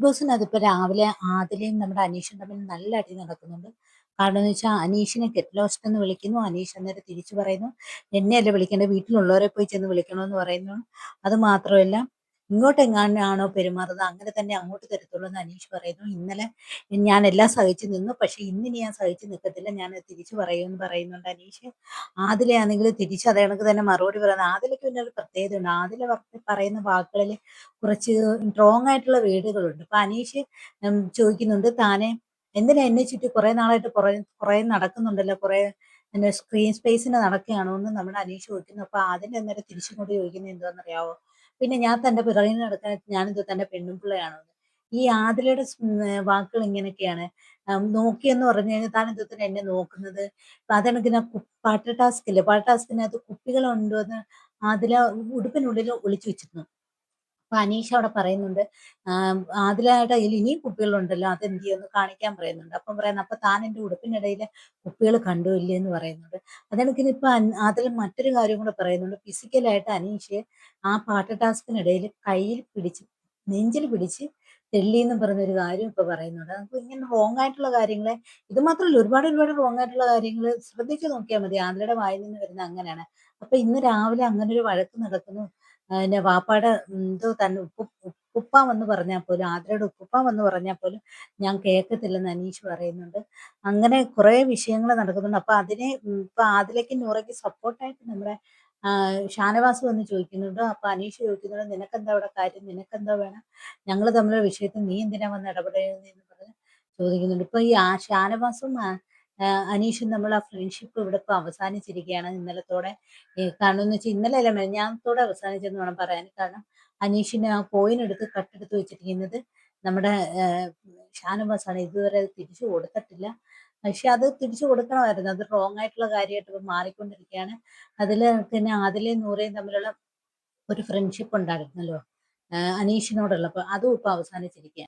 ബോസിനകത്തിപ്പോ രാവിലെ ആദിലയും നമ്മുടെ അനീഷും തമ്മിൽ നല്ല അടി നടക്കുന്നുണ്ട്. കാരണം എന്ന് വെച്ചാൽ അനീഷിനെ ഗെറ്റ് ലോസ്റ്റ് എന്ന് വിളിക്കുന്നു. അനീഷ് അന്നേരം തിരിച്ചു പറയുന്നു, എന്നെയല്ലേ വിളിക്കേണ്ടത്, വീട്ടിലുള്ളവരെ പോയി ചെന്ന് വിളിക്കണമെന്ന് പറയുന്നു. അത് മാത്രമല്ല, ഇങ്ങോട്ട് എങ്ങാനാണോ പെരുമാറുന്നത് അങ്ങനെ തന്നെ അങ്ങോട്ട് തരത്തുള്ളൂ എന്ന് അനീഷ് പറയുന്നു. ഇന്നലെ ഞാൻ എല്ലാം സഹിച്ചു നിന്നു, പക്ഷെ ഇന്നിനി ഞാൻ സഹിച്ചു നിൽക്കത്തില്ല, ഞാൻ തിരിച്ചു പറയുമെന്ന് പറയുന്നുണ്ട് അനീഷ്. ആദിലയാണെങ്കിൽ തിരിച്ച് അതേ കണക്ക് തന്നെ മറുപടി പറയുന്നത്. ആദിലയ്ക്ക് പിന്നെ ഒരു പ്രത്യേകതയുണ്ട്. ആദില പറയുന്ന വാക്കുകളിൽ കുറച്ച് റോങ് ആയിട്ടുള്ള വേർഡുകളുണ്ട്. അപ്പൊ അനീഷ് ചോദിക്കുന്നുണ്ട്, താനെ എന്തിനാ എന്നെ ചുറ്റി കുറെ നാളായിട്ട് കുറെ നടക്കുന്നുണ്ടല്ലോ, കുറെ സ്ക്രീൻ സ്പേസിന് നടക്കുകയാണോ എന്ന് നമ്മുടെ അനീഷ് ചോദിക്കുന്നു. അപ്പൊ അതിന്റെ അന്നേരം തിരിച്ചിങ്ങോട്ട് ചോദിക്കുന്നത് എന്താണെന്നറിയാവോ, പിന്നെ ഞാൻ തന്റെ പിറകിൽ നടക്കാൻ ഞാനെന്തോ തന്റെ പെണ്ണുമ്പിള്ളയാണോ എന്ന്. ഈ ആതിലയുടെ വാക്കുകൾ ഇങ്ങനെയൊക്കെയാണ്. നോക്കിയെന്ന് പറഞ്ഞു കഴിഞ്ഞാൽ താൻ എന്തോത്തിന് എന്നെ നോക്കുന്നത്. അപ്പൊ അതെനിക്ക് പാട്ട് ടാസ്ക് ഇല്ലേ, പാട്ട് ടാസ്കിനകത്ത് കുപ്പികൾ ഉണ്ടോന്ന് ആതില ഉടുപ്പിനുള്ളിൽ ഒളിച്ചു വെച്ചിരുന്നു. അപ്പൊ അനീഷ് അവിടെ പറയുന്നുണ്ട്, ആദിലയുടെ കയ്യിൽ ഇനിയും കുപ്പികളുണ്ടല്ലോ, അതെന്ത് ചെയ്യുമെന്ന് കാണിക്കാൻ പറയുന്നുണ്ട്. അപ്പം പറയുന്നത്, അപ്പൊ താൻ എന്റെ ഉടുപ്പിനിടയിൽ കുപ്പികൾ കണ്ടു ഇല്ലേ എന്ന് പറയുന്നുണ്ട്. അതെനിക്കിനി ഇപ്പൊ അതിൽ മറ്റൊരു കാര്യം കൂടെ പറയുന്നുണ്ട്. ഫിസിക്കലായിട്ട് അനീഷ് ആ പാട്ട് ടാസ്കിനിടയിൽ കയ്യിൽ പിടിച്ച് നെഞ്ചിൽ പിടിച്ച് തെള്ളിന്ന് പറഞ്ഞൊരു കാര്യം ഇപ്പൊ പറയുന്നുണ്ട്. അപ്പൊ ഇങ്ങനെ റോങ് ആയിട്ടുള്ള കാര്യങ്ങളെ, ഇത് മാത്രമല്ല, ഒരുപാട് ഒരുപാട് റോങ് ആയിട്ടുള്ള കാര്യങ്ങൾ ശ്രദ്ധിച്ചു നോക്കിയാൽ മതി. ആദിലയുടെ വായിൽ നിന്ന് വരുന്ന അങ്ങനെയാണ്. അപ്പൊ ഇന്ന് രാവിലെ അങ്ങനെ ഒരു വഴക്ക് നടക്കുന്നു. പിന്നെ വാപ്പാടെ എന്തോ തന്നെ ഉപ്പുപ്പ വന്ന് പറഞ്ഞാൽ പോലും, ആതിരയുടെ ഉപ്പുപ്പ വന്ന് പറഞ്ഞാൽ പോലും ഞാൻ കേൾക്കത്തില്ലെന്ന് അനീഷ് പറയുന്നുണ്ട്. അങ്ങനെ കുറെ വിഷയങ്ങൾ നടക്കുന്നുണ്ട്. അപ്പൊ അതിനെ ഇപ്പൊ ആദിലയ്ക്ക് നൂറയ്ക്ക് സപ്പോർട്ടായിട്ട് നമ്മുടെ ഷാനവാസ് വന്ന് ചോദിക്കുന്നുണ്ട്. അപ്പൊ അനീഷ് ചോദിക്കുന്നുണ്ട്, നിനക്കെന്താ അവിടെ കാര്യം, നിനക്കെന്താ വേണം, ഞങ്ങൾ തമ്മിലുള്ള വിഷയത്തിൽ നീ എന്തിനാ വന്ന് ഇടപെടുന്നതെന്ന് പറഞ്ഞ് ചോദിക്കുന്നുണ്ട്. ഇപ്പൊ ഈ ഷാനവാസും അനീഷും തമ്മിലുള്ള ഫ്രണ്ട്ഷിപ്പ് ഇവിടെ ഇപ്പൊ അവസാനിച്ചിരിക്കുകയാണ് ഇന്നലത്തോടെ. കാരണം എന്ന് വെച്ചാൽ ഇന്നലെ അല്ല, മെനഞ്ഞാന്നത്തോടെ അവസാനിച്ചെന്ന് വേണം പറയാൻ. കാരണം അനീഷിന് ആ കോയിൻ എടുത്ത് കട്ടെടുത്ത് വെച്ചിരിക്കുന്നത് നമ്മുടെ ഷാനവാസാണ്. ഇതുവരെ അത് തിരിച്ചു കൊടുത്തിട്ടില്ല. പക്ഷെ അത് തിരിച്ചു കൊടുക്കണമായിരുന്നു. അത് റോങ് ആയിട്ടുള്ള കാര്യമായിട്ട് ഇപ്പൊ മാറിക്കൊണ്ടിരിക്കുകയാണ്. അതില് പിന്നെ ആദിലയും നൂറയും തമ്മിലുള്ള ഒരു ഫ്രണ്ട്ഷിപ്പ് ഉണ്ടായിരുന്നല്ലോ, അനീഷിനോടുള്ള, അപ്പൊ അതും ഇപ്പൊ അവസാനിച്ചിരിക്കുകയാണ്.